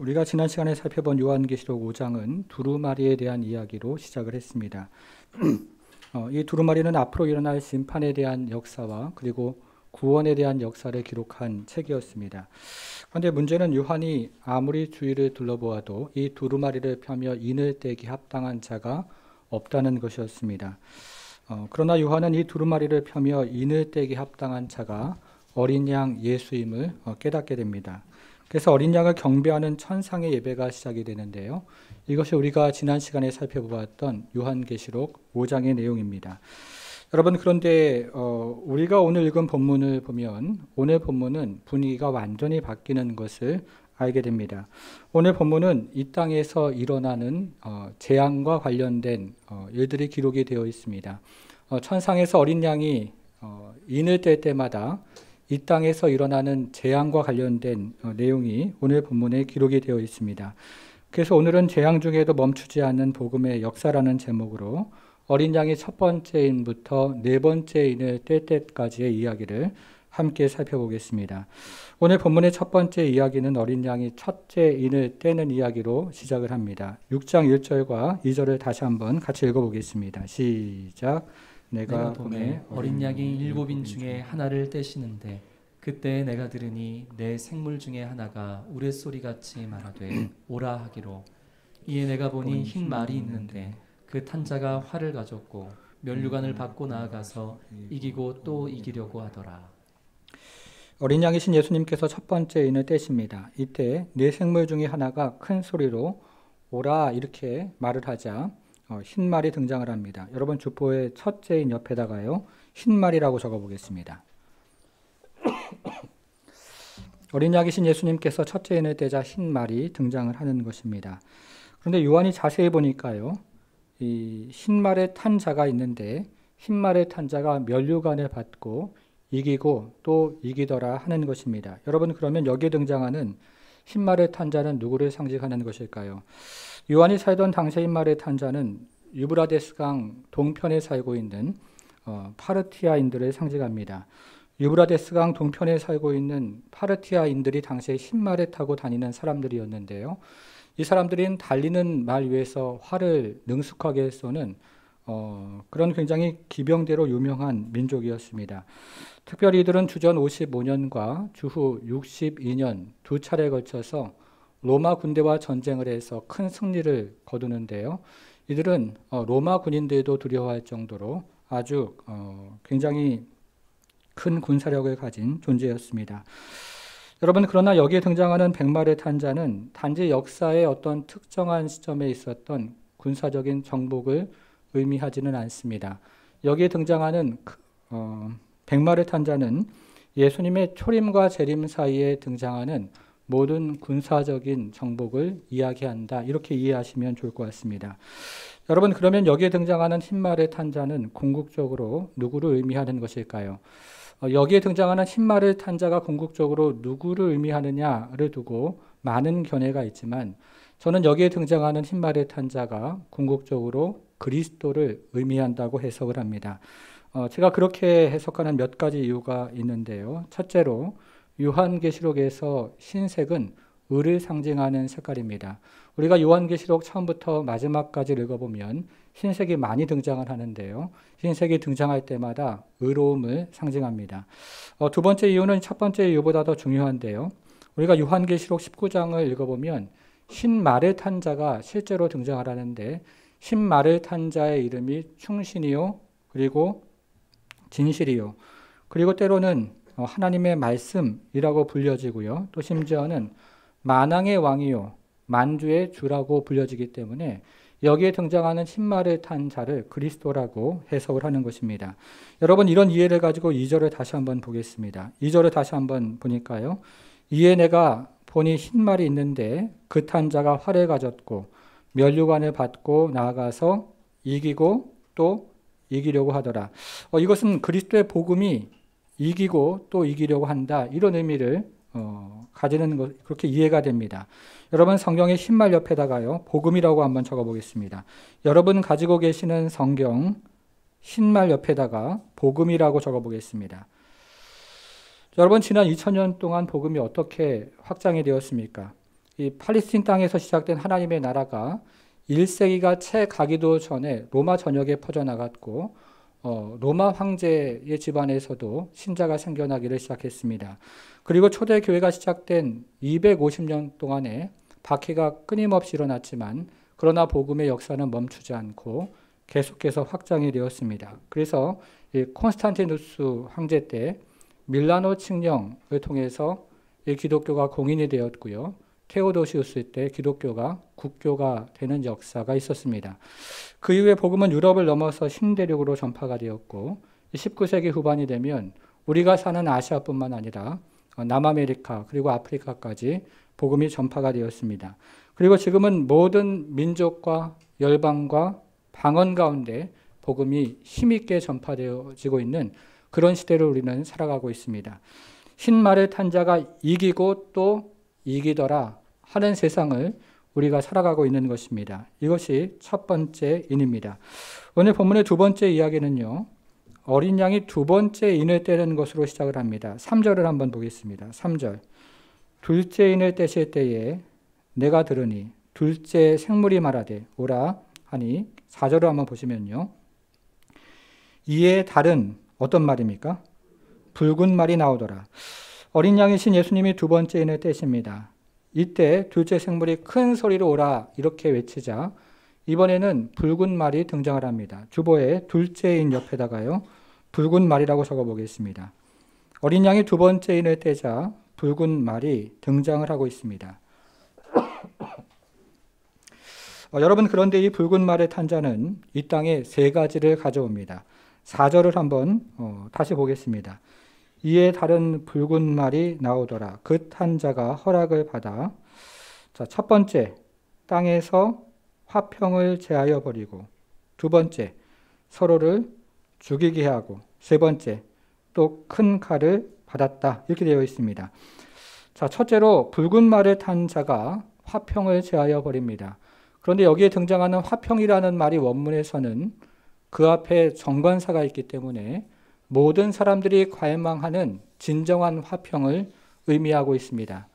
우리가 지난 시간에 살펴본 요한계시록 5장은 두루마리에 대한 이야기로 시작을 했습니다. 이 두루마리는 앞으로 일어날 심판에 대한 역사와 그리고 구원에 대한 역사를 기록한 책이었습니다. 그런데 문제는 요한이 아무리 주위를 둘러보아도 이 두루마리를 펴며 인을 떼기 합당한 자가 없다는 것이었습니다. 그러나 요한은 이 두루마리를 펴며 인을 떼기 합당한 자가 어린 양 예수임을 깨닫게 됩니다. 그래서 어린 양을 경배하는 천상의 예배가 시작이 되는데요. 이것이 우리가 지난 시간에 살펴보았던 요한계시록 5장의 내용입니다. 여러분, 그런데 우리가 오늘 읽은 본문을 보면 오늘 본문은 분위기가 완전히 바뀌는 것을 알게 됩니다. 오늘 본문은 이 땅에서 일어나는 재앙과 관련된 일들이 기록이 되어 있습니다. 천상에서 어린 양이 인을 뗄 때마다 이 땅에서 일어나는 재앙과 관련된 내용이 오늘 본문에 기록이 되어 있습니다. 그래서 오늘은 재앙 중에도 멈추지 않는 복음의 역사라는 제목으로 어린 양이 첫 번째 인부터 네 번째 인을 뗄 때까지의 이야기를 함께 살펴보겠습니다. 오늘 본문의 첫 번째 이야기는 어린 양이 첫째 인을 떼는 이야기로 시작을 합니다. 6장 1절과 2절을 다시 한번 같이 읽어보겠습니다. 시작. 내가 봄에 어린 양이 7인 중에 하나를 떼시는데 그때 내가 들으니 내 생물 중에 하나가 우레소리같이 말하되 오라 하기로 이에 내가 보니 흰 말이 있는데 그 탄자가 활을 가졌고 면류관을 받고 나아가서 이기고 또 이기려고 하더라. 어린 양이신 예수님께서 첫 번째 인을 떼십니다. 이때 네 생물 중에 하나가 큰 소리로 오라 이렇게 말을 하자 흰 말이 등장을 합니다. 여러분 주포의 첫째인 옆에다가요 흰 말이라고 적어보겠습니다. 어린 양이신 예수님께서 첫째인을 떼자 흰 말이 등장을 하는 것입니다. 그런데 요한이 자세히 보니까요 이 흰 말에 탄 자가 있는데 흰 말에 탄 자가 면류관을 받고 이기고 또 이기더라 하는 것입니다. 여러분 그러면 여기에 등장하는 흰 말에 탄 자는 누구를 상징하는 것일까요? 요한이 살던 당시의 흰 말에 탄 자는 유브라데스 강 동편에 살고 있는 파르티아인들을 상징합니다. 유브라데스 강 동편에 살고 있는 파르티아인들이 당시에 흰 말에 타고 다니는 사람들이었는데요. 이 사람들은 달리는 말 위에서 활을 능숙하게 쏘는 그런 굉장히 기병대로 유명한 민족이었습니다. 특별히 이들은 주전 55년과 주후 62년 두 차례에 걸쳐서 로마 군대와 전쟁을 해서 큰 승리를 거두는데요. 이들은 로마 군인들도 두려워할 정도로 아주 굉장히 큰 군사력을 가진 존재였습니다. 여러분 그러나 여기에 등장하는 백마를 탄 자는 단지 역사의 어떤 특정한 시점에 있었던 군사적인 정복을 의미하지는 않습니다. 여기에 등장하는 백마를 탄 자는 예수님의 초림과 재림 사이에 등장하는 모든 군사적인 정복을 이야기한다. 이렇게 이해하시면 좋을 것 같습니다. 여러분 그러면 여기에 등장하는 흰말을 탄 자는 궁극적으로 누구를 의미하는 것일까요? 여기에 등장하는 흰말을 탄 자가 궁극적으로 누구를 의미하느냐를 두고 많은 견해가 있지만 저는 여기에 등장하는 흰말을 탄 자가 궁극적으로 그리스도를 의미한다고 해석을 합니다. 제가 그렇게 해석하는 몇 가지 이유가 있는데요. 첫째로 요한계시록에서 흰색은 의를 상징하는 색깔입니다. 우리가 요한계시록 처음부터 마지막까지 읽어보면 흰색이 많이 등장을 하는데요. 흰색이 등장할 때마다 의로움을 상징합니다. 두 번째 이유는 첫 번째 이유보다 더 중요한데요. 우리가 요한계시록 19장을 읽어보면 흰 말을 탄 자가 실제로 등장을 하는데 흰 말을 탄 자의 이름이 충신이요 그리고 진실이요 그리고 때로는 하나님의 말씀이라고 불려지고요. 또 심지어는 만왕의 왕이요 만주의 주라고 불려지기 때문에 여기에 등장하는 흰말을 탄 자를 그리스도라고 해석을 하는 것입니다. 여러분 이런 이해를 가지고 2절을 다시 한번 보겠습니다. 2절을 다시 한번 보니까요. 이에 내가 보니 흰말이 있는데 그 탄 자가 활을 가졌고 면류관을 받고 나아가서 이기고 또 이기려고 하더라. 이것은 그리스도의 복음이 이기고 또 이기려고 한다. 이런 의미를 가지는 것 그렇게 이해가 됩니다. 여러분 성경의 흰말 옆에다가요. 복음이라고 한번 적어보겠습니다. 여러분 가지고 계시는 성경 흰말 옆에다가 복음이라고 적어보겠습니다. 여러분 지난 2000년 동안 복음이 어떻게 확장이 되었습니까? 이 팔레스틴 땅에서 시작된 하나님의 나라가 1세기가 채 가기도 전에 로마 전역에 퍼져나갔고 로마 황제의 집안에서도 신자가 생겨나기를 시작했습니다. 그리고 초대 교회가 시작된 250년 동안에 박해가 끊임없이 일어났지만 그러나 복음의 역사는 멈추지 않고 계속해서 확장이 되었습니다. 그래서 이 콘스탄티누스 황제 때 밀라노 칙령을 통해서 이 기독교가 공인이 되었고요. 테오도시우스 때 기독교가 국교가 되는 역사가 있었습니다. 그 이후에 복음은 유럽을 넘어서 신대륙으로 전파가 되었고 19세기 후반이 되면 우리가 사는 아시아뿐만 아니라 남아메리카 그리고 아프리카까지 복음이 전파가 되었습니다. 그리고 지금은 모든 민족과 열방과 방언 가운데 복음이 힘있게 전파되어지고 있는 그런 시대를 우리는 살아가고 있습니다. 흰말을 탄 자가 이기고 또 이기더라 하는 세상을 우리가 살아가고 있는 것입니다. 이것이 첫 번째 인입니다. 오늘 본문의 두 번째 이야기는요. 어린 양이 두 번째 인을 떼는 것으로 시작을 합니다. 3절을 한번 보겠습니다. 3절. 둘째 인을 떼실 때에 내가 들으니 둘째 생물이 말하되 오라 하니 4절을 한번 보시면요. 이에 다른 어떤 말입니까? 붉은 말이 나오더라. 어린 양이신 예수님이 두 번째 인을 떼십니다. 이때 둘째 생물이 큰 소리로 오라 이렇게 외치자 이번에는 붉은 말이 등장을 합니다. 주보에 둘째 인 옆에다가요. 붉은 말이라고 적어보겠습니다. 어린 양이 두 번째 인을 떼자 붉은 말이 등장을 하고 있습니다. 여러분 그런데 이 붉은 말의 탄 자는 이 땅에 세 가지를 가져옵니다. 4절을 한번 다시 보겠습니다. 이에 다른 붉은 말이 나오더라. 그 탄 자가 허락을 받아 자, 첫 번째 땅에서 화평을 제하여 버리고 두 번째 서로를 죽이게 하고 세 번째 또 큰 칼을 받았다. 이렇게 되어 있습니다. 자, 첫째로 붉은 말을 탄 자가 화평을 제하여 버립니다. 그런데 여기에 등장하는 화평이라는 말이 원문에서는 그 앞에 정관사가 있기 때문에 모든 사람들이 갈망하는 진정한 화평을 의미하고 있습니다.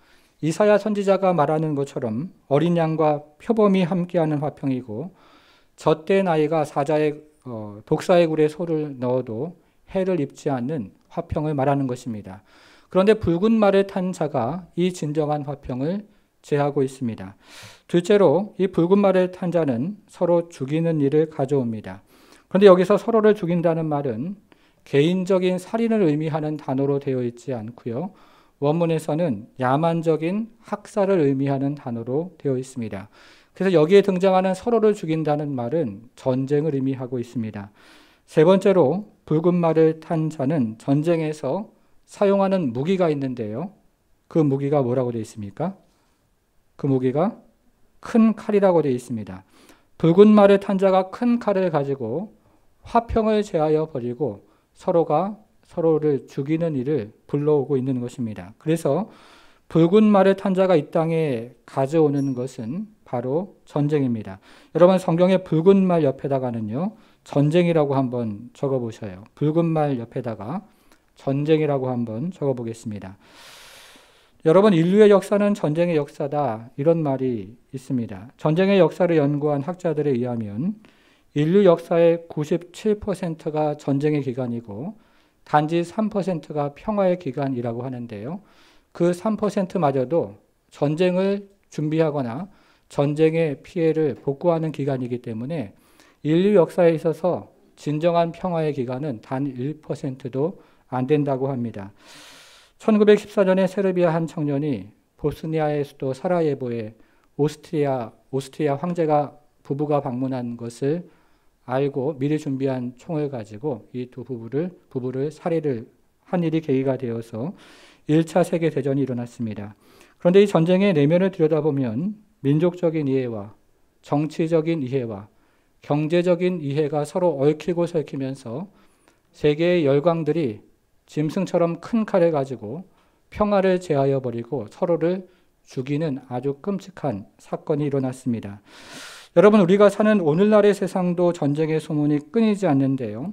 이사야 선지자가 말하는 것처럼 어린 양과 표범이 함께하는 화평이고 젖된 아이가 사자의 독사의 굴에 소를 넣어도 해를 입지 않는 화평을 말하는 것입니다. 그런데 붉은 말을 탄 자가 이 진정한 화평을 제하고 있습니다. 둘째로 이 붉은 말을 탄 자는 서로 죽이는 일을 가져옵니다. 그런데 여기서 서로를 죽인다는 말은 개인적인 살인을 의미하는 단어로 되어 있지 않고요. 원문에서는 야만적인 학살을 의미하는 단어로 되어 있습니다. 그래서 여기에 등장하는 서로를 죽인다는 말은 전쟁을 의미하고 있습니다. 세 번째로 붉은 말을 탄 자는 전쟁에서 사용하는 무기가 있는데요. 그 무기가 뭐라고 되어 있습니까? 그 무기가 큰 칼이라고 되어 있습니다. 붉은 말을 탄 자가 큰 칼을 가지고 화평을 제하여 버리고 서로가 서로를 죽이는 일을 불러오고 있는 것입니다. 그래서 붉은 말을 탄 자가 이 땅에 가져오는 것은 바로 전쟁입니다. 여러분 성경의 붉은 말 옆에다가는요. 전쟁이라고 한번 적어보셔요. 붉은 말 옆에다가 전쟁이라고 한번 적어보겠습니다. 여러분 인류의 역사는 전쟁의 역사다 이런 말이 있습니다. 전쟁의 역사를 연구한 학자들에 의하면 인류 역사의 97%가 전쟁의 기간이고 단지 3%가 평화의 기간이라고 하는데요. 그 3%마저도 전쟁을 준비하거나 전쟁의 피해를 복구하는 기간이기 때문에 인류 역사에 있어서 진정한 평화의 기간은 단 1%도 안 된다고 합니다. 1914년에 세르비아 한 청년이 보스니아의 수도 사라예보에 오스트리아 황제가 부부가 방문한 것을 알고 미리 준비한 총을 가지고 이 두 부부를 살해를 한 일이 계기가 되어서 1차 세계대전이 일어났습니다. 그런데 이 전쟁의 내면을 들여다보면 민족적인 이해와 정치적인 이해와 경제적인 이해가 서로 얽히고 설키면서 세계의 열강들이 짐승처럼 큰 칼을 가지고 평화를 제하여 버리고 서로를 죽이는 아주 끔찍한 사건이 일어났습니다. 여러분 우리가 사는 오늘날의 세상도 전쟁의 소문이 끊이지 않는데요.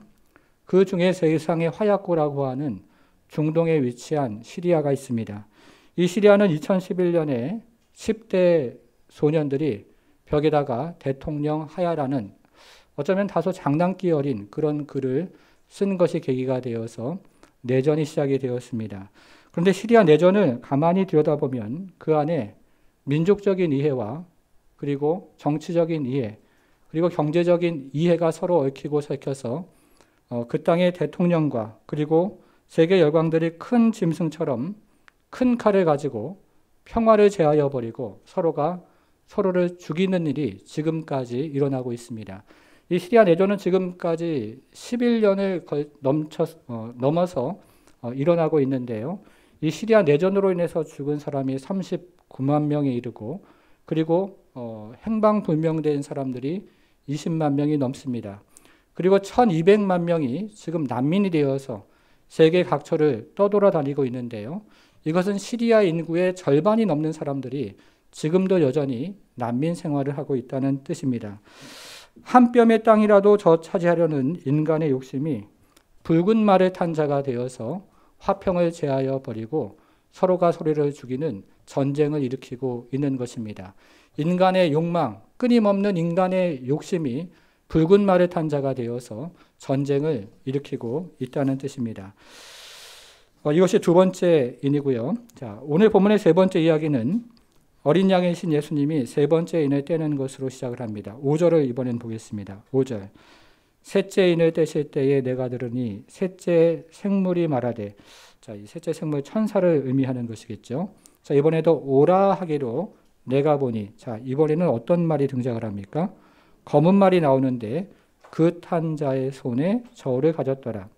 그 중에 세상의 화약고라고 하는 중동에 위치한 시리아가 있습니다. 이 시리아는 2011년에 10대 소년들이 벽에다가 대통령 하야라는 어쩌면 다소 장난기 어린 그런 글을 쓴 것이 계기가 되어서 내전이 시작이 되었습니다. 그런데 시리아 내전을 가만히 들여다보면 그 안에 민족적인 이해와 그리고 정치적인 이해, 그리고 경제적인 이해가 서로 얽히고 설켜서 그 땅의 대통령과 그리고 세계 열강들이 큰 짐승처럼 큰 칼을 가지고 평화를 제하여 버리고 서로가 서로를 죽이는 일이 지금까지 일어나고 있습니다. 이 시리아 내전은 지금까지 11년을 넘어서 일어나고 있는데요. 이 시리아 내전으로 인해서 죽은 사람이 39만 명에 이르고 그리고 행방불명된 사람들이 20만 명이 넘습니다. 그리고 1200만 명이 지금 난민이 되어서 세계 각처를 떠돌아다니고 있는데요. 이것은 시리아 인구의 절반이 넘는 사람들이 지금도 여전히 난민 생활을 하고 있다는 뜻입니다. 한 뼘의 땅이라도 차지하려는 인간의 욕심이 붉은 말을 탄 자가 되어서 화평을 제하여 버리고 서로가 서로를 죽이는 전쟁을 일으키고 있는 것입니다. 인간의 욕망, 끊임없는 인간의 욕심이 붉은 말을 탄 자가 되어서 전쟁을 일으키고 있다는 뜻입니다. 이것이 두 번째 인이고요. 자, 오늘 본문의 세 번째 이야기는 어린 양이신 예수님이 세 번째 인을 떼는 것으로 시작을 합니다. 5절을 이번엔 보겠습니다. 5절. 셋째 인을 떼실 때에 내가 들으니 셋째 생물이 말하되, 자, 이 셋째 생물 천사를 의미하는 것이겠죠. 자, 이번에도 오라 하기로 내가 보니, 자, 이번에는 어떤 말이 등장을 합니까? 검은 말이 나오는데 그 탄 자의 손에 저울을 가졌더라.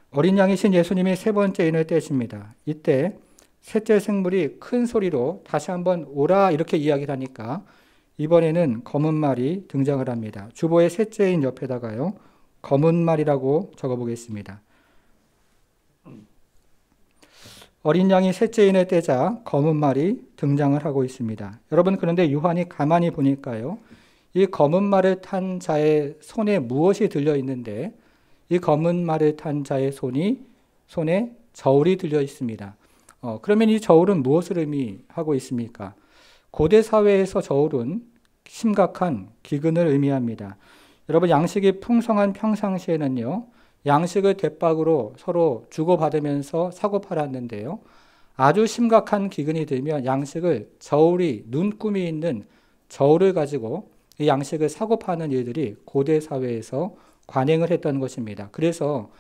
어린 양이신 예수님이 세 번째 인을 떼십니다. 이때 셋째 생물이 큰 소리로 다시 한번 오라 이렇게 이야기를 하니까 이번에는 검은 말이 등장을 합니다. 주보의 셋째 인 옆에다가요, 검은 말이라고 적어보겠습니다. 어린 양이 셋째 인을 떼자 검은 말이 등장을 하고 있습니다. 여러분, 그런데 요한이 가만히 보니까요, 이 검은 말을 탄 자의 손에 무엇이 들려 있는데 이 검은 말을 탄 자의 손에 저울이 들려 있습니다. 그러면 이 저울은 무엇을 의미하고 있습니까? 고대 사회에서 저울은 심각한 기근을 의미합니다. 여러분, 양식이 풍성한 평상시에는요, 양식을 대박으로 서로 주고받으면서 사고 팔았는데요. 아주 심각한 기근이 들면 양식을 눈금이 있는 저울을 가지고 이 양식을 사고 파는 일들이 고대 사회에서 관행을 했던 것입니다. 그래서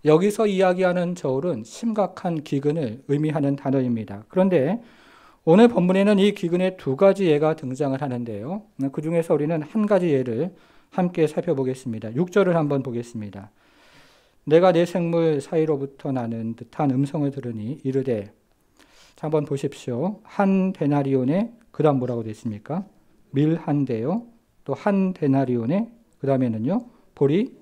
여기서 이야기하는 저울은 심각한 기근을 의미하는 단어입니다. 그런데 오늘 본문에는 이 기근의 두 가지 예가 등장을 하는데요. 그 중에서 우리는 한 가지 예를 함께 살펴보겠습니다. 6절을 한번 보겠습니다. 내가 내 생물 사이로부터 나는 듯한 음성을 들으니 이르되, 자, 한번 보십시오. 한 데나리온에, 그 다음 뭐라고 되어 있습니까? 밀 한 대요. 또 한 데나리온에, 그 다음에는요, 보리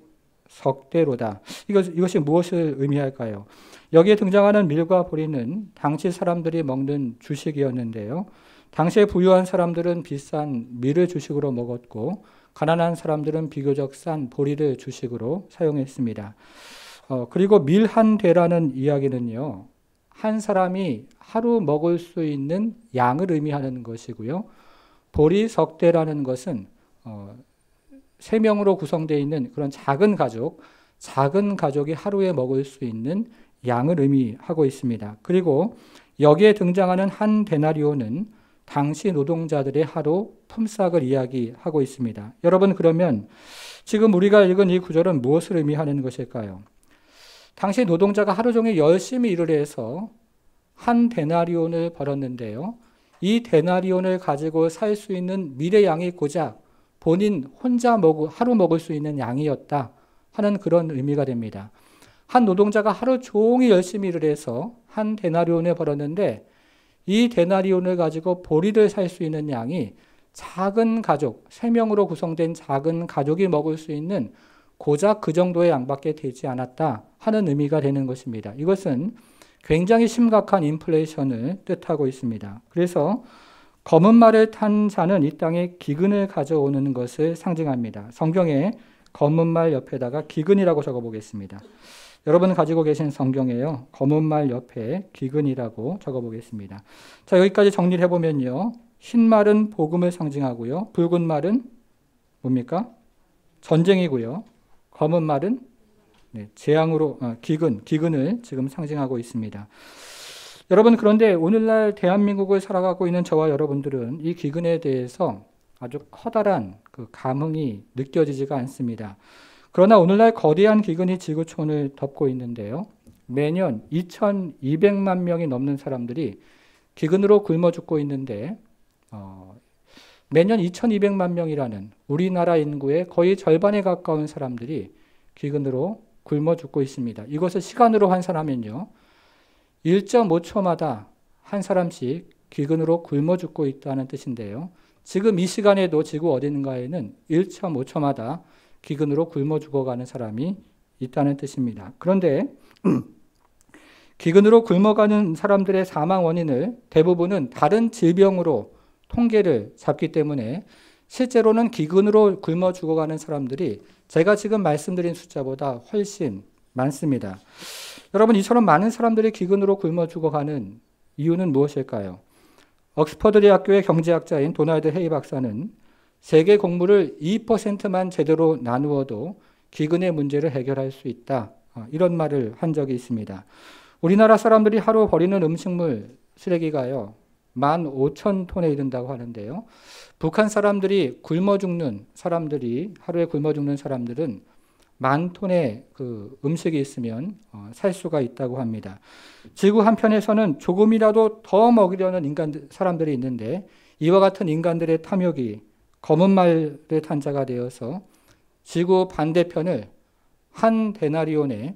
석대로다. 이것이 무엇을 의미할까요? 여기에 등장하는 밀과 보리는 당시 사람들이 먹는 주식이었는데요. 당시에 부유한 사람들은 비싼 밀을 주식으로 먹었고 가난한 사람들은 비교적 싼 보리를 주식으로 사용했습니다. 그리고 밀 한 대라는 이야기는요, 한 사람이 하루 먹을 수 있는 양을 의미하는 것이고요. 보리 석대라는 것은 3명으로 구성되어 있는 그런 작은 가족이 하루에 먹을 수 있는 양을 의미하고 있습니다. 그리고 여기에 등장하는 한 데나리온은 당시 노동자들의 하루 품삯을 이야기하고 있습니다. 여러분, 그러면 지금 우리가 읽은 이 구절은 무엇을 의미하는 것일까요? 당시 노동자가 하루 종일 열심히 일을 해서 한 데나리온을 벌었는데요. 이 데나리온을 가지고 살 수 있는 밀의 양이 고작 본인 혼자 하루 먹을 수 있는 양이었다 하는 그런 의미가 됩니다. 한 노동자가 하루 종일 열심히 일을 해서 한 데나리온을 벌었는데 이 데나리온을 가지고 보리를 살 수 있는 양이 작은 가족, 3명으로 구성된 작은 가족이 먹을 수 있는 고작 그 정도의 양밖에 되지 않았다 하는 의미가 되는 것입니다. 이것은 굉장히 심각한 인플레이션을 뜻하고 있습니다. 그래서 검은 말을 탄 자는 이 땅에 기근을 가져오는 것을 상징합니다. 성경에 검은 말 옆에다가 기근이라고 적어보겠습니다. 여러분 가지고 계신 성경에요. 검은 말 옆에 기근이라고 적어보겠습니다. 자, 여기까지 정리를 해보면요. 흰 말은 복음을 상징하고요. 붉은 말은 뭡니까? 전쟁이고요. 검은 말은 재앙으로 기근을 지금 상징하고 있습니다. 여러분, 그런데 오늘날 대한민국을 살아가고 있는 저와 여러분들은 이 기근에 대해서 아주 커다란 그 감흥이 느껴지지가 않습니다. 그러나 오늘날 거대한 기근이 지구촌을 덮고 있는데요. 매년 2,200만 명이 넘는 사람들이 기근으로 굶어 죽고 있는데 매년 2,200만 명이라는 우리나라 인구의 거의 절반에 가까운 사람들이 기근으로 굶어 죽고 있습니다. 이것을 시간으로 환산하면요. 1.5초마다 한 사람씩 기근으로 굶어 죽고 있다는 뜻인데요. 지금 이 시간에도 지구 어딘가에는 1.5초마다 기근으로 굶어 죽어가는 사람이 있다는 뜻입니다. 그런데 기근으로 굶어가는 사람들의 사망 원인을 대부분은 다른 질병으로 통계를 잡기 때문에 실제로는 기근으로 굶어 죽어가는 사람들이 제가 지금 말씀드린 숫자보다 훨씬 많습니다. 여러분, 이처럼 많은 사람들이 기근으로 굶어 죽어가는 이유는 무엇일까요? 옥스퍼드 대학교의 경제학자인 도널드 헤이 박사는 세계 곡물을 2%만 제대로 나누어도 기근의 문제를 해결할 수 있다. 이런 말을 한 적이 있습니다. 우리나라 사람들이 하루 버리는 음식물 쓰레기가요. 15,000톤에 이른다고 하는데요. 북한 사람들이 하루에 굶어 죽는 사람들은 10,000톤의 그 음식이 있으면 살 수가 있다고 합니다. 지구 한편에서는 조금이라도 더 먹으려는 사람들이 있는데 이와 같은 인간들의 탐욕이 검은 말의 탄자가 되어서 지구 반대편을 한 데나리온에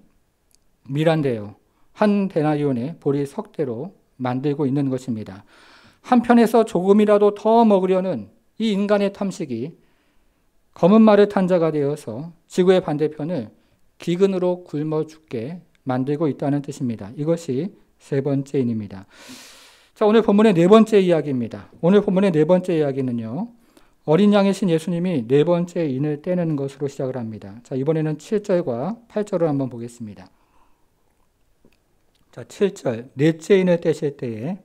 밀한대요. 한 데나리온에 보리 석대로 만들고 있는 것입니다. 한편에서 조금이라도 더 먹으려는 이 인간의 탐식이 검은 말의 탄자가 되어서 지구의 반대편을 기근으로 굶어 죽게 만들고 있다는 뜻입니다. 이것이 세 번째 인입니다. 자, 오늘 본문의 네 번째 이야기입니다. 오늘 본문의 네 번째 이야기는요. 어린 양이신 예수님이 네 번째 인을 떼는 것으로 시작을 합니다. 자, 이번에는 7절과 8절을 한번 보겠습니다. 자, 7절. 넷째 인을 떼실 때에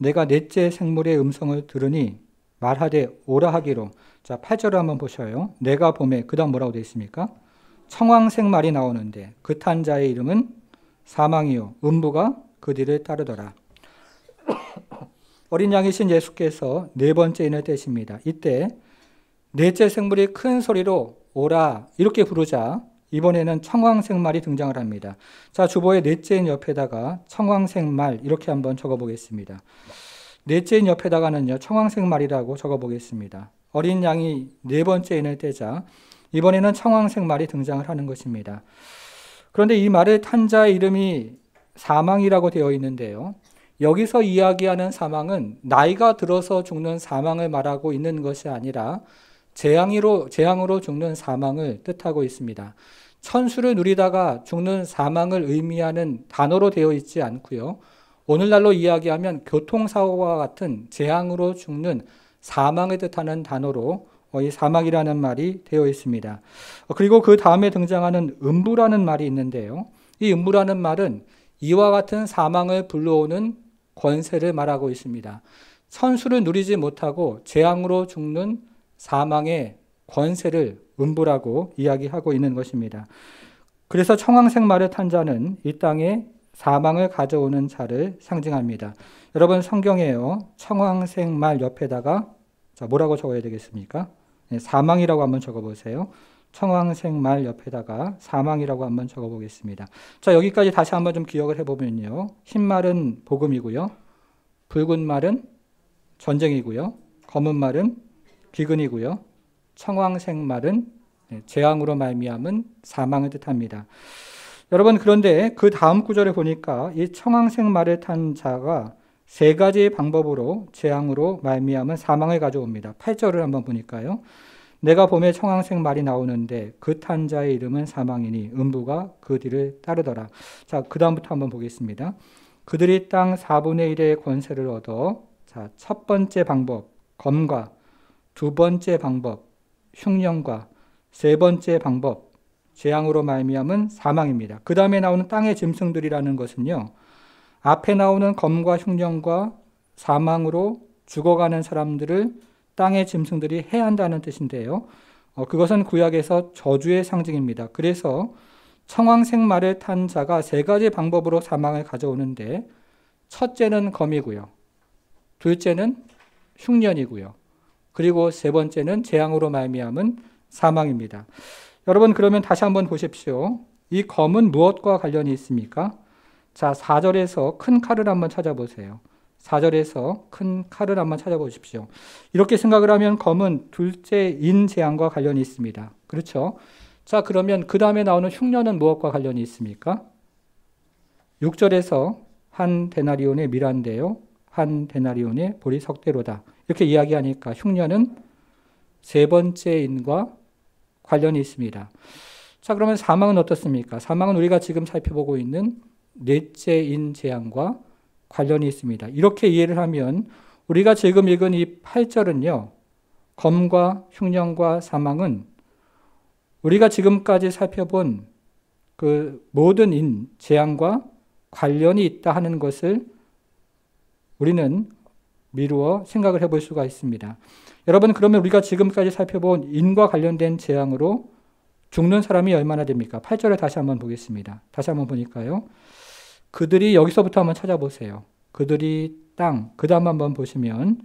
내가 넷째 생물의 음성을 들으니 말하되 오라 하기로. 자, 8절을 한번 보셔요. 내가 봄에, 그 다음 뭐라고 되어 있습니까? 청황색 말이 나오는데 그 탄 자의 이름은 사망이요 음부가 그 뒤를 따르더라. 어린 양이신 예수께서 네 번째 인을 떼십니다. 이때 넷째 생물이 큰 소리로 오라 이렇게 부르자 이번에는 청황색 말이 등장을 합니다. 자, 주보의 넷째 인 옆에다가 청황색 말 이렇게 한번 적어보겠습니다. 넷째 인 옆에다가는요 청황색 말이라고 적어보겠습니다. 어린 양이 네 번째 인을 떼자 이번에는 청황색 말이 등장을 하는 것입니다. 그런데 이 말을 탄 자의 이름이 사망이라고 되어 있는데요. 여기서 이야기하는 사망은 나이가 들어서 죽는 사망을 말하고 있는 것이 아니라 재앙으로 죽는 사망을 뜻하고 있습니다. 천수를 누리다가 죽는 사망을 의미하는 단어로 되어 있지 않고요. 오늘날로 이야기하면 교통사고와 같은 재앙으로 죽는 사망을 뜻하는 단어로 이 사망이라는 말이 되어 있습니다. 그리고 그 다음에 등장하는 음부라는 말이 있는데요. 이 음부라는 말은 이와 같은 사망을 불러오는 권세를 말하고 있습니다. 천수를 누리지 못하고 재앙으로 죽는 사망의 권세를 음부라고 이야기하고 있는 것입니다. 그래서 청황색 말을 탄 자는 이 땅에 사망을 가져오는 자를 상징합니다. 여러분 성경에요. 청황색 말 옆에다가 자, 뭐라고 적어야 되겠습니까? 네, 사망이라고 한번 적어보세요. 청황색 말 옆에다가 사망이라고 한번 적어보겠습니다. 자, 여기까지 다시 한번 좀 기억을 해보면요. 흰 말은 복음이고요. 붉은 말은 전쟁이고요. 검은 말은 기근이고요. 청황색 말은 재앙으로 말미암은 사망을 뜻합니다. 여러분 그런데 그 다음 구절에 보니까 이 청황색 말을 탄 자가 세 가지의 방법으로 재앙으로 말미암은 사망을 가져옵니다. 8절을 한번 보니까요. 내가 봄에 청황색 말이 나오는데 그 탄 자의 이름은 사망이니 음부가 그 뒤를 따르더라. 자, 그 다음부터 한번 보겠습니다. 그들이 땅 4분의 1의 권세를 얻어 자, 첫 번째 방법 검과 두 번째 방법 흉년과 세 번째 방법 재앙으로 말미암은 사망입니다. 그 다음에 나오는 땅의 짐승들이라는 것은요, 앞에 나오는 검과 흉년과 사망으로 죽어가는 사람들을 땅의 짐승들이 해한다는 뜻인데요. 그것은 구약에서 저주의 상징입니다. 그래서 청황색 말을 탄 자가 세 가지 방법으로 사망을 가져오는데, 첫째는 검이고요, 둘째는 흉년이고요, 그리고 세 번째는 재앙으로 말미암은 사망입니다. 여러분, 그러면 다시 한번 보십시오. 이 검은 무엇과 관련이 있습니까? 자, 4절에서 큰 칼을 한번 찾아보세요. 4절에서 큰 칼을 한번 찾아보십시오. 이렇게 생각을 하면 검은 둘째 인 재앙과 관련이 있습니다. 그렇죠? 자, 그러면 그 다음에 나오는 흉년은 무엇과 관련이 있습니까? 6절에서 한 데나리온의 미란데요, 한 데나리온의 보리 석대로다. 이렇게 이야기하니까 흉년은 세 번째 인과 관련이 있습니다. 자, 그러면 사망은 어떻습니까? 사망은 우리가 지금 살펴보고 있는 넷째 인 재앙과 관련이 있습니다. 이렇게 이해를 하면 우리가 지금 읽은 이 8절은요, 검과 흉년과 사망은 우리가 지금까지 살펴본 그 모든 인 재앙과 관련이 있다 하는 것을 우리는 미루어 생각을 해볼 수가 있습니다. 여러분, 그러면 우리가 지금까지 살펴본 인과 관련된 재앙으로 죽는 사람이 얼마나 됩니까? 8절을 다시 한번 보겠습니다. 다시 한번 보니까요, 그들이, 여기서부터 한번 찾아보세요. 그들이 땅, 그 다음 한번 보시면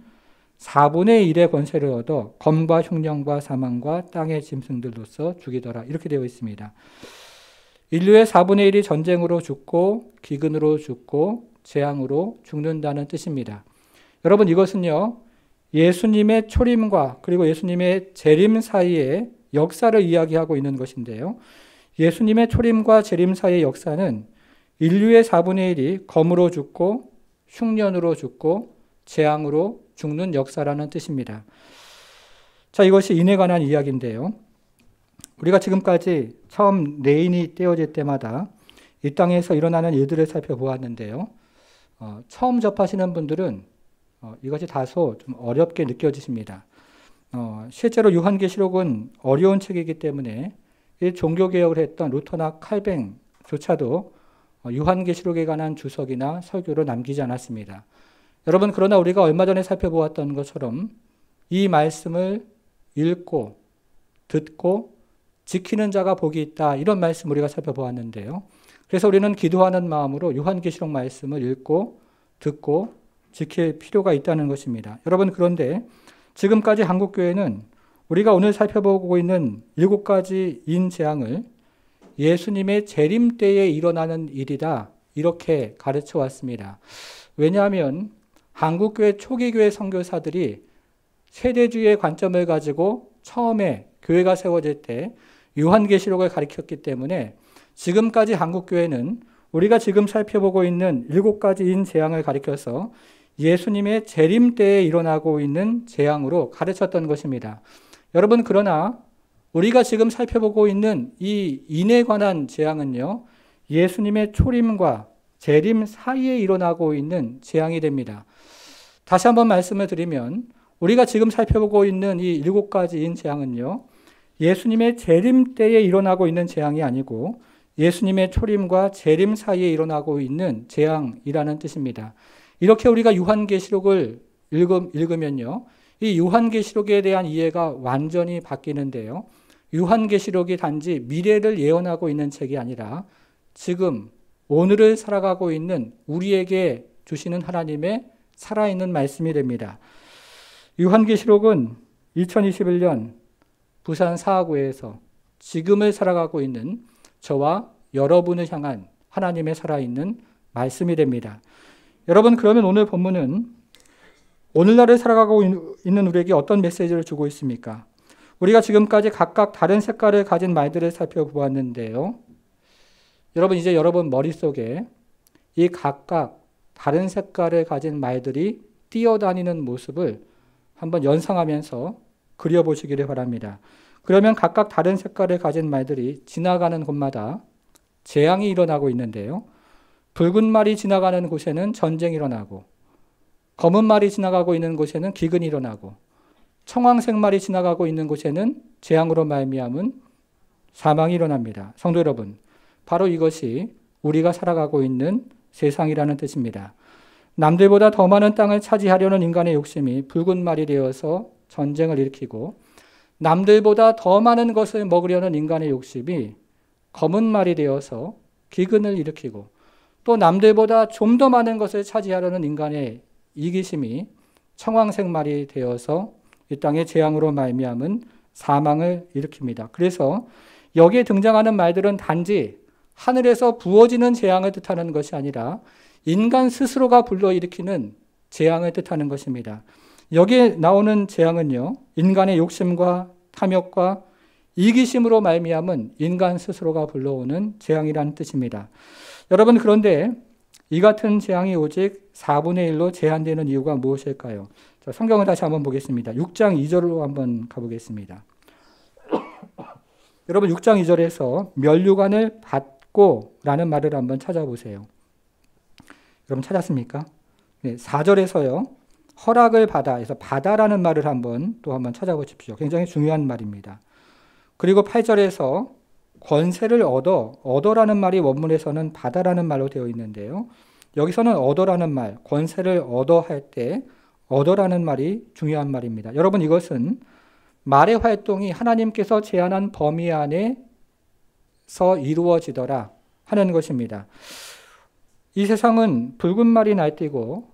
4분의 1의 권세를 얻어 검과 흉년과 사망과 땅의 짐승들로서 죽이더라. 이렇게 되어 있습니다. 인류의 4분의 1이 전쟁으로 죽고 기근으로 죽고 재앙으로 죽는다는 뜻입니다. 여러분, 이것은요, 예수님의 초림과 그리고 예수님의 재림 사이의 역사를 이야기하고 있는 것인데요. 예수님의 초림과 재림 사이의 역사는 인류의 4분의 1이 검으로 죽고 흉년으로 죽고 재앙으로 죽는 역사라는 뜻입니다. 자, 이것이 인에 관한 이야기인데요. 우리가 지금까지 처음 레인이 떼어질 때마다 이 땅에서 일어나는 일들을 살펴보았는데요. 처음 접하시는 분들은 이것이 다소 좀 어렵게 느껴지십니다. 실제로 요한계시록은 어려운 책이기 때문에 이 종교개혁을 했던 루터나 칼뱅조차도 요한계시록에 관한 주석이나 설교를 남기지 않았습니다. 여러분, 그러나 우리가 얼마 전에 살펴보았던 것처럼 이 말씀을 읽고 듣고 지키는 자가 복이 있다, 이런 말씀 우리가 살펴보았는데요. 그래서 우리는 기도하는 마음으로 요한계시록 말씀을 읽고 듣고 지킬 필요가 있다는 것입니다. 여러분, 그런데 지금까지 한국교회는 우리가 오늘 살펴보고 있는 7가지 인 재앙을 예수님의 재림 때에 일어나는 일이다, 이렇게 가르쳐 왔습니다. 왜냐하면 한국교회 초기교회 선교사들이 세대주의의 관점을 가지고 처음에 교회가 세워질 때 요한계시록을 가르쳤기 때문에 지금까지 한국교회는 우리가 지금 살펴보고 있는 7가지 인 재앙을 가리켜서 예수님의 재림 때에 일어나고 있는 재앙으로 가르쳤던 것입니다. 여러분, 그러나 우리가 지금 살펴보고 있는 이 인에 관한 재앙은요, 예수님의 초림과 재림 사이에 일어나고 있는 재앙이 됩니다. 다시 한번 말씀을 드리면 우리가 지금 살펴보고 있는 이 7가지 인 재앙은요, 예수님의 재림 때에 일어나고 있는 재앙이 아니고 예수님의 초림과 재림 사이에 일어나고 있는 재앙이라는 뜻입니다. 이렇게 우리가 요한계시록을 읽으면요, 이 요한계시록에 대한 이해가 완전히 바뀌는데요. 요한계시록이 단지 미래를 예언하고 있는 책이 아니라 지금 오늘을 살아가고 있는 우리에게 주시는 하나님의 살아있는 말씀이 됩니다. 요한계시록은 2021년 부산 사하구에서 지금을 살아가고 있는 저와 여러분을 향한 하나님의 살아있는 말씀이 됩니다. 여러분, 그러면 오늘 본문은 오늘날을 살아가고 있는 우리에게 어떤 메시지를 주고 있습니까? 우리가 지금까지 각각 다른 색깔을 가진 말들을 살펴보았는데요. 여러분, 이제 여러분 머릿속에 이 각각 다른 색깔을 가진 말들이 뛰어다니는 모습을 한번 연상하면서 그려보시기를 바랍니다. 그러면 각각 다른 색깔을 가진 말들이 지나가는 곳마다 재앙이 일어나고 있는데요. 붉은 말이 지나가는 곳에는 전쟁이 일어나고, 검은 말이 지나가고 있는 곳에는 기근이 일어나고, 청황색 말이 지나가고 있는 곳에는 재앙으로 말미암은 사망이 일어납니다. 성도 여러분, 바로 이것이 우리가 살아가고 있는 세상이라는 뜻입니다. 남들보다 더 많은 땅을 차지하려는 인간의 욕심이 붉은 말이 되어서 전쟁을 일으키고, 남들보다 더 많은 것을 먹으려는 인간의 욕심이 검은 말이 되어서 기근을 일으키고, 또 남들보다 좀 더 많은 것을 차지하려는 인간의 이기심이 청황색 말이 되어서 이 땅의 재앙으로 말미암은 사망을 일으킵니다. 그래서 여기에 등장하는 말들은 단지 하늘에서 부어지는 재앙을 뜻하는 것이 아니라 인간 스스로가 불러일으키는 재앙을 뜻하는 것입니다. 여기에 나오는 재앙은요, 인간의 욕심과 탐욕과 이기심으로 말미암은 인간 스스로가 불러오는 재앙이라는 뜻입니다. 여러분, 그런데 이 같은 재앙이 오직 4분의 1로 제한되는 이유가 무엇일까요? 자, 성경을 다시 한번 보겠습니다. 6장 2절로 한번 가보겠습니다. 여러분, 6장 2절에서 면류관을 받고 라는 말을 한번 찾아보세요. 여러분 찾았습니까? 네, 4절에서요. 허락을 받아, 그래서 받아라는 말을 한번 찾아보십시오. 굉장히 중요한 말입니다. 그리고 8절에서 권세를 얻어라는 말이 원문에서는 받아라는 말로 되어 있는데요. 여기서는 얻어라는 말, 권세를 얻어 할 때 얻어라는 말이 중요한 말입니다. 여러분, 이것은 말의 활동이 하나님께서 제한한 범위 안에서 이루어지더라 하는 것입니다. 이 세상은 붉은 말이 날뛰고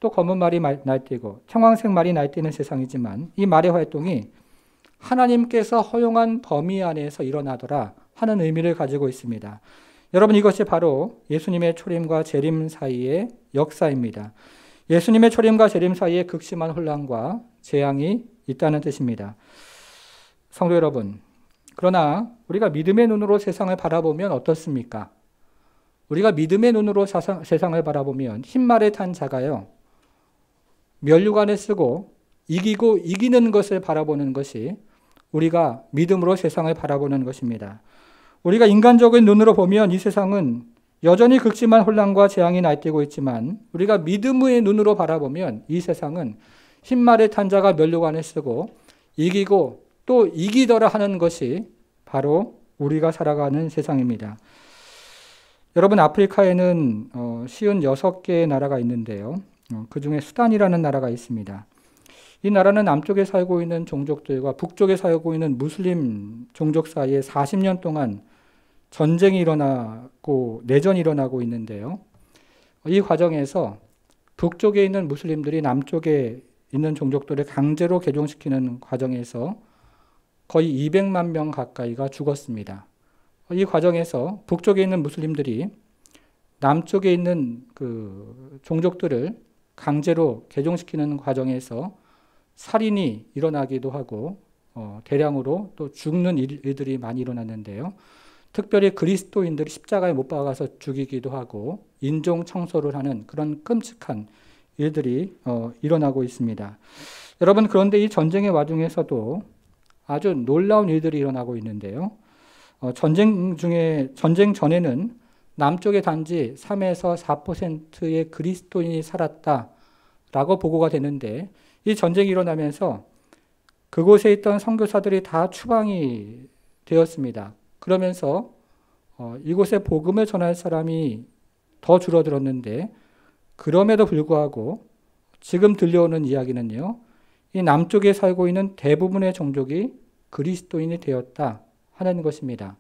또 검은 말이 날뛰고 청황색 말이 날뛰는 세상이지만 이 말의 활동이 하나님께서 허용한 범위 안에서 일어나더라 하는 의미를 가지고 있습니다. 여러분, 이것이 바로 예수님의 초림과 재림 사이의 역사입니다. 예수님의 초림과 재림 사이에 극심한 혼란과 재앙이 있다는 뜻입니다. 성도 여러분, 그러나 우리가 믿음의 눈으로 세상을 바라보면 어떻습니까? 우리가 믿음의 눈으로 세상을 바라보면 흰말에 탄 자가요, 면류관을 쓰고 이기고 이기는 것을 바라보는 것이 우리가 믿음으로 세상을 바라보는 것입니다. 우리가 인간적인 눈으로 보면 이 세상은 여전히 극심한 혼란과 재앙이 날뛰고 있지만 우리가 믿음의 눈으로 바라보면 이 세상은 흰말에 탄 자가 면류관을 쓰고 이기고 또 이기더라 하는 것이 바로 우리가 살아가는 세상입니다. 여러분, 아프리카에는 56개의 나라가 있는데요. 그 중에 수단이라는 나라가 있습니다. 이 나라는 남쪽에 살고 있는 종족들과 북쪽에 살고 있는 무슬림 종족 사이에 40년 동안 전쟁이 일어나고 내전이 일어나고 있는데요. 이 과정에서 북쪽에 있는 무슬림들이 남쪽에 있는 종족들을 강제로 개종시키는 과정에서 거의 200만 명 가까이가 죽었습니다. 이 과정에서 북쪽에 있는 무슬림들이 남쪽에 있는 그 종족들을 강제로 개종시키는 과정에서 살인이 일어나기도 하고 대량으로 또 죽는 일들이 많이 일어났는데요. 특별히 그리스도인들이 십자가에 못 박아서 죽이기도 하고 인종 청소를 하는 그런 끔찍한 일들이 일어나고 있습니다. 여러분, 그런데 이 전쟁의 와중에서도 아주 놀라운 일들이 일어나고 있는데요. 전쟁 전에는 남쪽에 단지 3에서 4%의 그리스도인이 살았다라고 보고가 되는데 이 전쟁이 일어나면서 그곳에 있던 선교사들이 다 추방이 되었습니다. 그러면서 이곳에 복음을 전할 사람이 더 줄어들었는데 그럼에도 불구하고 지금 들려오는 이야기는요. 이 남쪽에 살고 있는 대부분의 종족이 그리스도인이 되었다 하는 것입니다.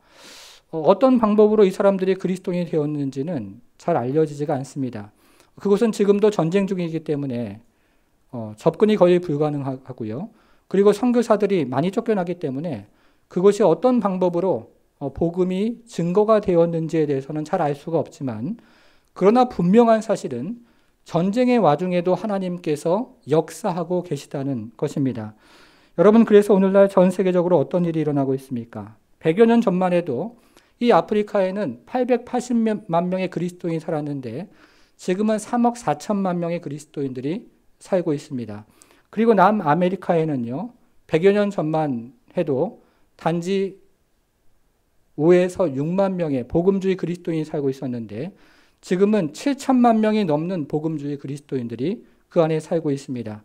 어떤 방법으로 이 사람들이 그리스도인이 되었는지는 잘 알려지지가 않습니다. 그곳은 지금도 전쟁 중이기 때문에 접근이 거의 불가능하고요. 그리고 선교사들이 많이 쫓겨나기 때문에 그것이 어떤 방법으로 복음이 증거가 되었는지에 대해서는 잘 알 수가 없지만 그러나 분명한 사실은 전쟁의 와중에도 하나님께서 역사하고 계시다는 것입니다. 여러분, 그래서 오늘날 전 세계적으로 어떤 일이 일어나고 있습니까? 100여 년 전만 해도 이 아프리카에는 880만 명의 그리스도인이 살았는데 지금은 3억 4천만 명의 그리스도인들이 살고 있습니다. 그리고 남아메리카에는요, 100여 년 전만 해도 단지 5에서 6만 명의 복음주의 그리스도인이 살고 있었는데 지금은 7천만 명이 넘는 복음주의 그리스도인들이 그 안에 살고 있습니다.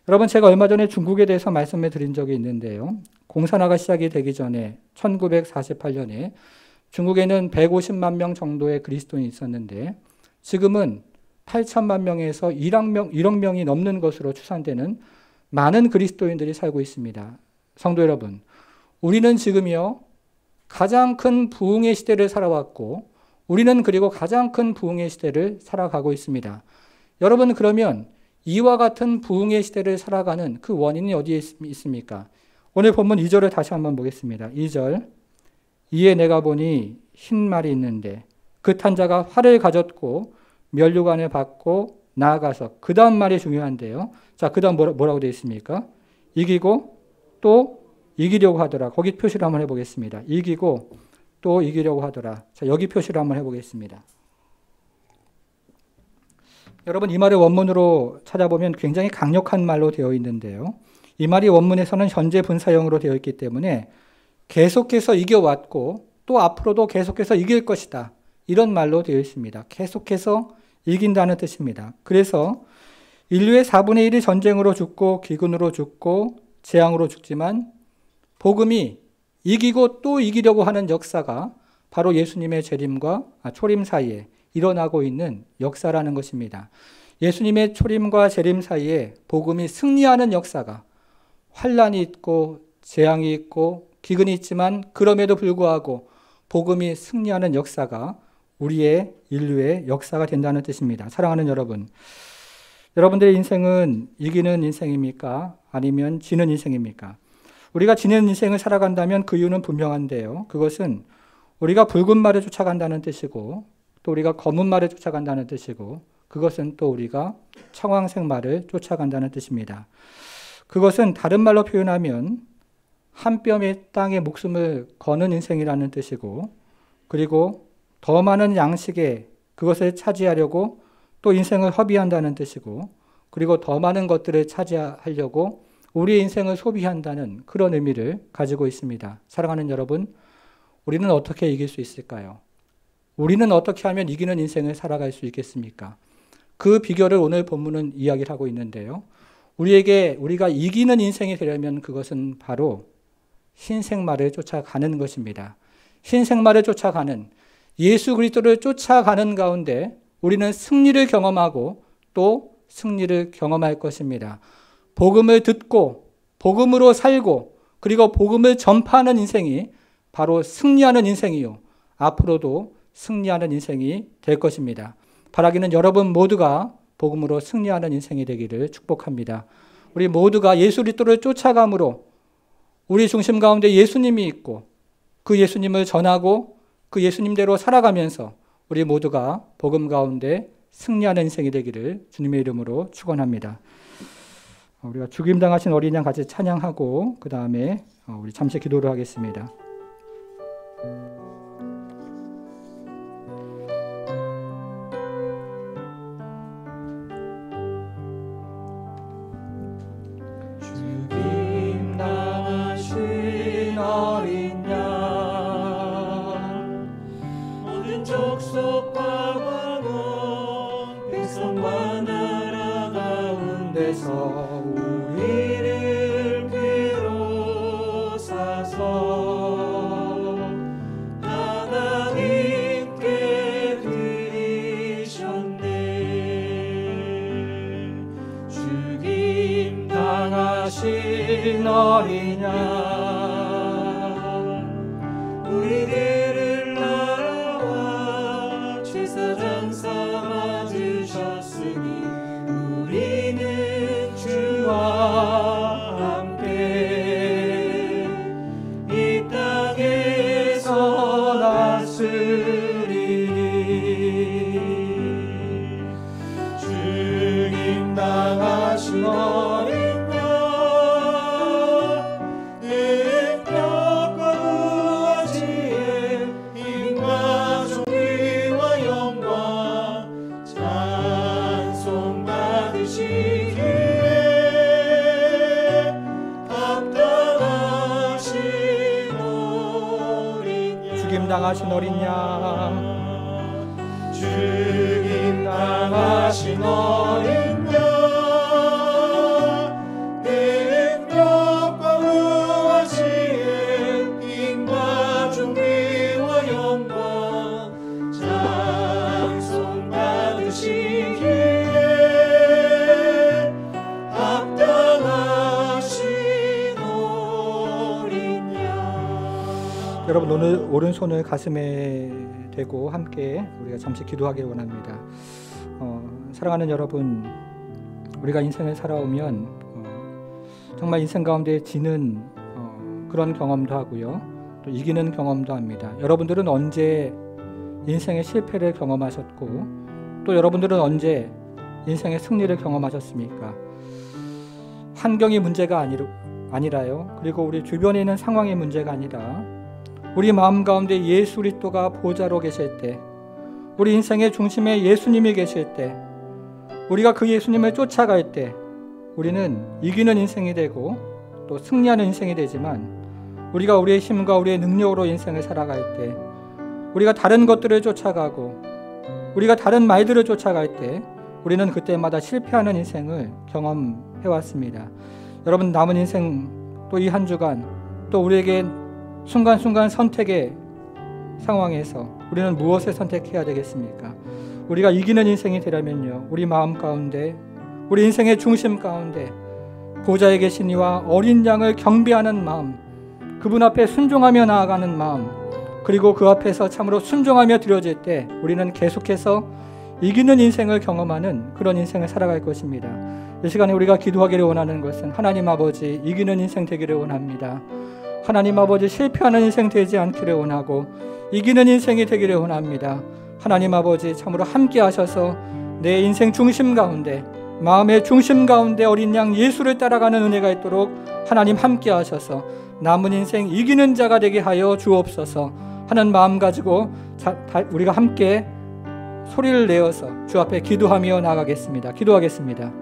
여러분, 제가 얼마 전에 중국에 대해서 말씀을 드린 적이 있는데요. 공산화가 시작이 되기 전에 1948년에 중국에는 150만 명 정도의 그리스도인이 있었는데 지금은 8천만 명에서 1억 명이 넘는 것으로 추산되는 많은 그리스도인들이 살고 있습니다. 성도 여러분, 우리는 지금요 가장 큰 부흥의 시대를 살아왔고 우리는 그리고 가장 큰 부흥의 시대를 살아가고 있습니다. 여러분, 그러면 이와 같은 부흥의 시대를 살아가는 그 원인이 어디에 있습니까? 오늘 본문 2절을 다시 한번 보겠습니다. 2절, 이에 내가 보니 흰 말이 있는데 그 탄자가 활을 가졌고 면류관을 받고 나아가서, 그 다음 말이 중요한데요. 자, 그 다음 뭐라고 되어 있습니까? 이기고 또 이기려고 하더라. 거기 표시를 한번 해보겠습니다. 이기고 또 이기려고 하더라. 자, 여기 표시를 한번 해보겠습니다. 여러분, 이 말의 원문으로 찾아보면 굉장히 강력한 말로 되어 있는데요. 이 말이 원문에서는 현재 분사형으로 되어 있기 때문에 계속해서 이겨왔고 또 앞으로도 계속해서 이길 것이다, 이런 말로 되어 있습니다. 계속해서 이긴다는 뜻입니다. 그래서 인류의 4분의 1이 전쟁으로 죽고 기근으로 죽고 재앙으로 죽지만 복음이 이기고 또 이기려고 하는 역사가 바로 예수님의 초림 사이에 일어나고 있는 역사라는 것입니다. 예수님의 초림과 재림 사이에 복음이 승리하는 역사가, 환난이 있고 재앙이 있고 기근이 있지만 그럼에도 불구하고 복음이 승리하는 역사가 우리의 인류의 역사가 된다는 뜻입니다. 사랑하는 여러분, 여러분들의 인생은 이기는 인생입니까? 아니면 지는 인생입니까? 우리가 지는 인생을 살아간다면 그 이유는 분명한데요. 그것은 우리가 붉은 말을 쫓아간다는 뜻이고 또 우리가 검은 말을 쫓아간다는 뜻이고 그것은 또 우리가 청황색 말을 쫓아간다는 뜻입니다. 그것은 다른 말로 표현하면 한 뼘의 땅에 목숨을 거는 인생이라는 뜻이고, 그리고 더 많은 양식에 그것을 차지하려고 또 인생을 허비한다는 뜻이고, 그리고 더 많은 것들을 차지하려고 우리의 인생을 소비한다는 그런 의미를 가지고 있습니다. 사랑하는 여러분, 우리는 어떻게 이길 수 있을까요? 우리는 어떻게 하면 이기는 인생을 살아갈 수 있겠습니까? 그 비결을 오늘 본문은 이야기를 하고 있는데요. 우리가 이기는 인생이 되려면 그것은 바로 흰색말을 쫓아가는 것입니다. 흰색말을 쫓아가는, 예수 그리스도를 쫓아가는 가운데 우리는 승리를 경험하고 또 승리를 경험할 것입니다. 복음을 듣고 복음으로 살고 그리고 복음을 전파하는 인생이 바로 승리하는 인생이요, 앞으로도 승리하는 인생이 될 것입니다. 바라기는 여러분 모두가 복음으로 승리하는 인생이 되기를 축복합니다. 우리 모두가 예수 그리스도를 쫓아감으로 우리 중심 가운데 예수님이 있고 그 예수님을 전하고 그 예수님대로 살아가면서 우리 모두가 복음 가운데 승리하는 인생이 되기를 주님의 이름으로 축원합니다. 우리가 죽임당하신 어린 양 같이 찬양하고 그 다음에 우리 잠시 기도를 하겠습니다. 죽임당하신 어린 양, 모든 족속과 왕원 백성과 나라 가운데서 우리를 괴로사서 하나님께 드리셨네. 죽임당하신 어린 양, 우리들을 나라와 제사장 삼아 주셨으니 우리는 주와 함께 이 땅에서 다스리니. 죽임당하신 어린 죽임당하신 어린 양, 죽임당하신 어린 양, 여러분 오늘 오른손을 가슴에 대고 함께 우리가 잠시 기도하길 원합니다. 사랑하는 여러분, 우리가 인생을 살아오면 정말 인생 가운데 지는 그런 경험도 하고요, 또 이기는 경험도 합니다. 여러분들은 언제 인생의 실패를 경험하셨고, 또 여러분들은 언제 인생의 승리를 경험하셨습니까? 환경이 문제가 아니라요, 그리고 우리 주변에 있는 상황의 문제가 아니라 우리 마음 가운데 예수 그리스도가 보좌로 계실 때, 우리 인생의 중심에 예수님이 계실 때, 우리가 그 예수님을 쫓아갈 때 우리는 이기는 인생이 되고 또 승리하는 인생이 되지만, 우리가 우리의 힘과 우리의 능력으로 인생을 살아갈 때, 우리가 다른 것들을 쫓아가고 우리가 다른 말들을 쫓아갈 때 우리는 그때마다 실패하는 인생을 경험해왔습니다. 여러분, 남은 인생 또 이 한 주간 또 우리에게 순간순간 선택의 상황에서 우리는 무엇을 선택해야 되겠습니까? 우리가 이기는 인생이 되려면요, 우리 마음 가운데, 우리 인생의 중심 가운데 보좌에 계신 이와 어린 양을 경배하는 마음, 그분 앞에 순종하며 나아가는 마음, 그리고 그 앞에서 참으로 순종하며 드려질 때 우리는 계속해서 이기는 인생을 경험하는 그런 인생을 살아갈 것입니다. 이 시간에 우리가 기도하기를 원하는 것은, 하나님 아버지, 이기는 인생 되기를 원합니다. 하나님 아버지, 실패하는 인생 되지 않기를 원하고 이기는 인생이 되기를 원합니다. 하나님 아버지, 참으로 함께 하셔서 내 인생 중심 가운데, 마음의 중심 가운데 어린 양 예수를 따라가는 은혜가 있도록 하나님 함께 하셔서 남은 인생 이기는 자가 되게 하여 주옵소서 하는 마음 가지고 우리가 함께 소리를 내어서 주 앞에 기도하며 나아가겠습니다. 기도하겠습니다.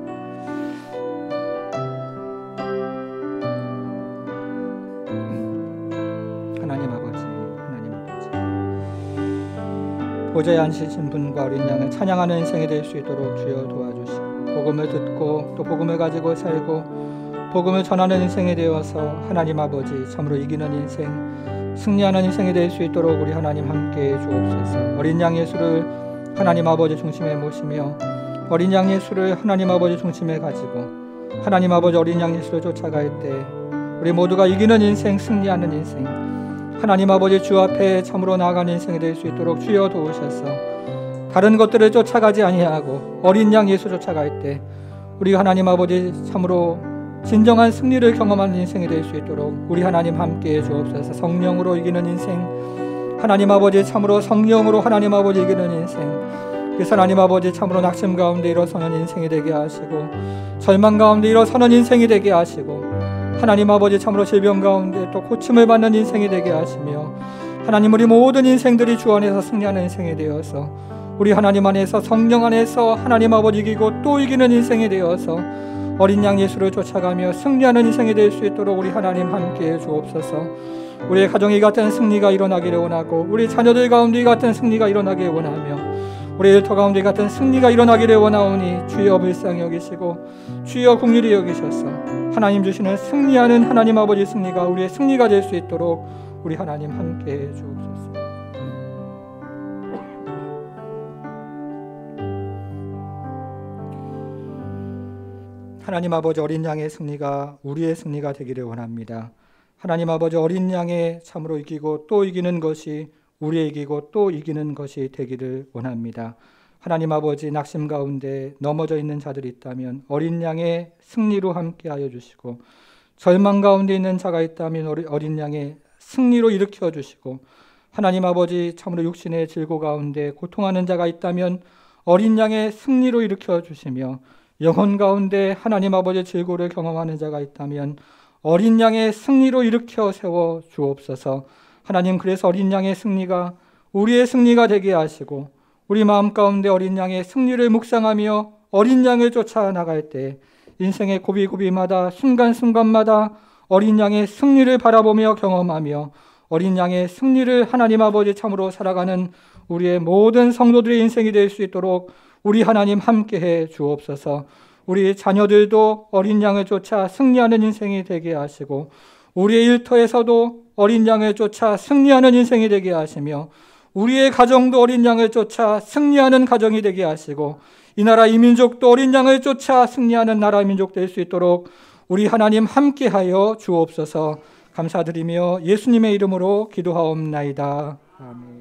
하나님 아버지, 보좌에 앉으신 분과 어린 양을 찬양하는 인생이 될 수 있도록 주여 도와주시고, 복음을 듣고 또 복음을 가지고 살고 복음을 전하는 인생이 되어서 하나님 아버지, 참으로 이기는 인생, 승리하는 인생이 될 수 있도록 우리 하나님 함께해 주옵소서. 어린 양 예수를 하나님 아버지 중심에 모시며, 어린 양 예수를 하나님 아버지 중심에 가지고 하나님 아버지 어린 양 예수를 쫓아갈 때 우리 모두가 이기는 인생, 승리하는 인생, 하나님 아버지 주 앞에 참으로 나아가는 인생이 될 수 있도록 주여 도우셔서 다른 것들을 쫓아가지 아니하고 어린 양 예수 쫓아갈 때 우리 하나님 아버지 참으로 진정한 승리를 경험하는 인생이 될 수 있도록 우리 하나님 함께해 주옵소서. 성령으로 이기는 인생, 하나님 아버지 참으로 성령으로 하나님 아버지 이기는 인생, 그래서 하나님 아버지 참으로 낙심 가운데 일어서는 인생이 되게 하시고, 절망 가운데 일어서는 인생이 되게 하시고, 하나님 아버지 참으로 질병 가운데 또 고침을 받는 인생이 되게 하시며, 하나님 우리 모든 인생들이 주 안에서 승리하는 인생이 되어서 우리 하나님 안에서, 성령 안에서 하나님 아버지 이기고 또 이기는 인생이 되어서 어린 양 예수를 쫓아가며 승리하는 인생이 될 수 있도록 우리 하나님 함께해 주옵소서. 우리의 가정이 같은 승리가 일어나기를 원하고, 우리 자녀들 가운데 같은 승리가 일어나기를 원하며, 우리 일터 가운데 같은 승리가 일어나기를 원하오니 주여 불쌍히 여기시고 주여 긍휼히 여기셔서 하나님 주시는 승리하는 하나님 아버지 승리가 우리의 승리가 될 수 있도록 우리 하나님 함께해 주옵소서. 하나님 아버지, 어린 양의 승리가 우리의 승리가 되기를 원합니다. 하나님 아버지, 어린 양의 참으로 이기고 또 이기는 것이 우리의 이기고 또 이기는 것이 되기를 원합니다. 하나님 아버지, 낙심 가운데 넘어져 있는 자들이 있다면 어린 양의 승리로 함께하여 주시고, 절망 가운데 있는 자가 있다면 어린 양의 승리로 일으켜 주시고, 하나님 아버지 참으로 육신의 질고 가운데 고통하는 자가 있다면 어린 양의 승리로 일으켜 주시며, 영혼 가운데 하나님 아버지의 질고를 경험하는 자가 있다면 어린 양의 승리로 일으켜 세워 주옵소서. 하나님, 그래서 어린 양의 승리가 우리의 승리가 되게 하시고, 우리 마음 가운데 어린 양의 승리를 묵상하며 어린 양을 쫓아 나갈 때 인생의 고비고비마다 순간순간마다 어린 양의 승리를 바라보며 경험하며 어린 양의 승리를 하나님 아버지 참으로 살아가는 우리의 모든 성도들의 인생이 될 수 있도록 우리 하나님 함께해 주옵소서. 우리 자녀들도 어린 양을 쫓아 승리하는 인생이 되게 하시고, 우리의 일터에서도 어린 양을 쫓아 승리하는 인생이 되게 하시며, 우리의 가정도 어린 양을 쫓아 승리하는 가정이 되게 하시고, 이 나라 이 민족도 어린 양을 쫓아 승리하는 나라 민족 될 수 있도록 우리 하나님 함께하여 주옵소서. 감사드리며 예수님의 이름으로 기도하옵나이다. 아멘.